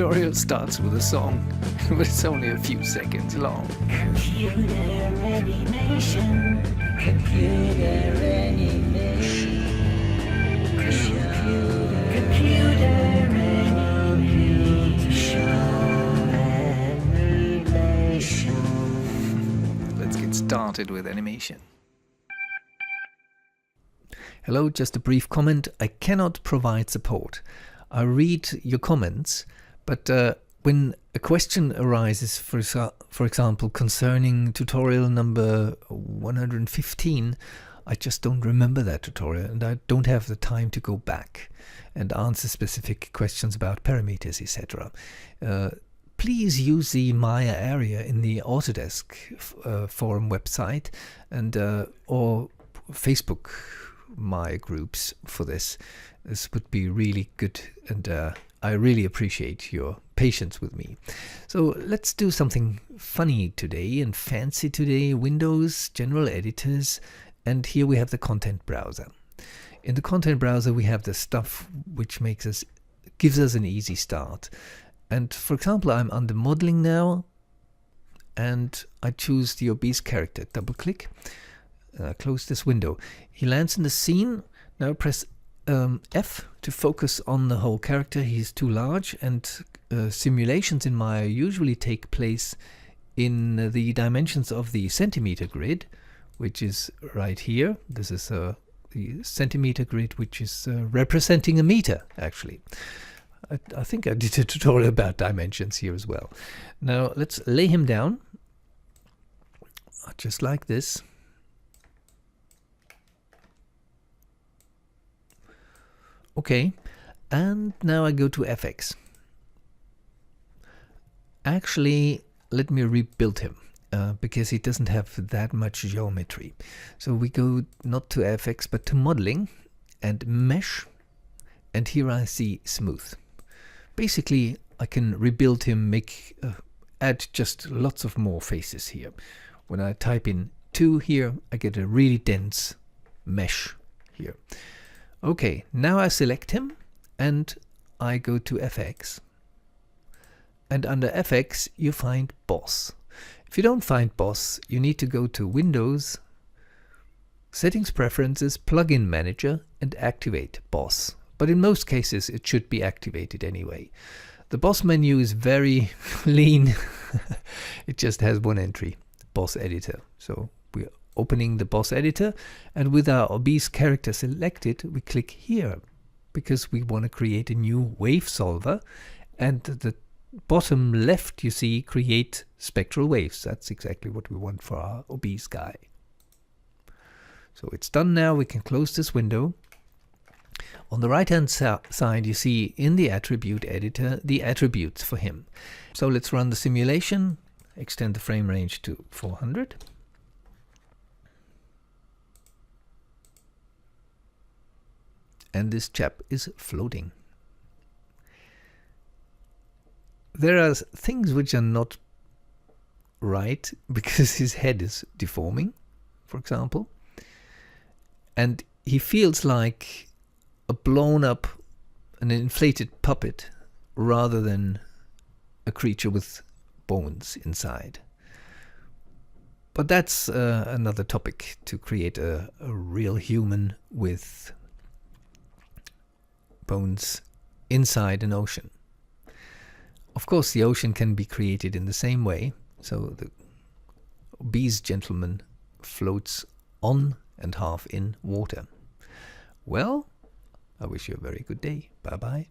tutorial starts with a song, but it's only a few seconds long. Computer animation. Computer animation. Computer animation. Let's get started with animation. Hello, just a brief comment. I cannot provide support. I read your comments, but when a question arises, for example, concerning tutorial number 115, I just don't remember that tutorial and I don't have the time to go back and answer specific questions about parameters, etc. Please use the Maya area in the Autodesk forum website and or Facebook Maya groups for this. This would be really good, and I really appreciate your patience with me. So let's do something funny today and fancy today. Windows, General Editors, and here we have the content browser. In the content browser we have the stuff which gives us an easy start. And for example, I'm under modeling now, and I choose the obese character. Double click, close this window. He lands in the scene. Now press F to focus on the whole character. He's too large, and simulations in Maya usually take place in the dimensions of the centimeter grid, which is right here. This is the centimeter grid, which is representing a meter, actually. I think I did a tutorial about dimensions here as well. Now let's lay him down, just like this. Okay, and now I go to FX. Actually, let me rebuild him because he doesn't have that much geometry. So we go not to FX but to modeling and mesh, and here I see smooth. Basically, I can rebuild him, add just lots of more faces here. When I type in 2 here, I get a really dense mesh here. Okay, now I select him and I go to FX. And under FX you find Boss. If you don't find Boss, you need to go to Windows, Settings Preferences, Plugin Manager, and activate Boss. But in most cases it should be activated anyway. The Boss menu is very lean. It just has one entry, Boss Editor. So we're opening the Boss Editor, and with our obese character selected, we click here because we want to create a new wave solver, and the bottom left you see create spectral waves. That's exactly what we want for our obese guy. So it's done now. We can close this window. On the right hand side you see in the attribute editor the attributes for him. So let's run the simulation, extend the frame range to 400. And this chap is floating. There are things which are not right because his head is deforming, for example, and he feels like a blown up, an inflated puppet rather than a creature with bones inside. But that's another topic, to create a real human with bones inside an ocean. Of course, the ocean can be created in the same way. So the obese gentleman floats on and half in water. Well, I wish you a very good day. Bye bye.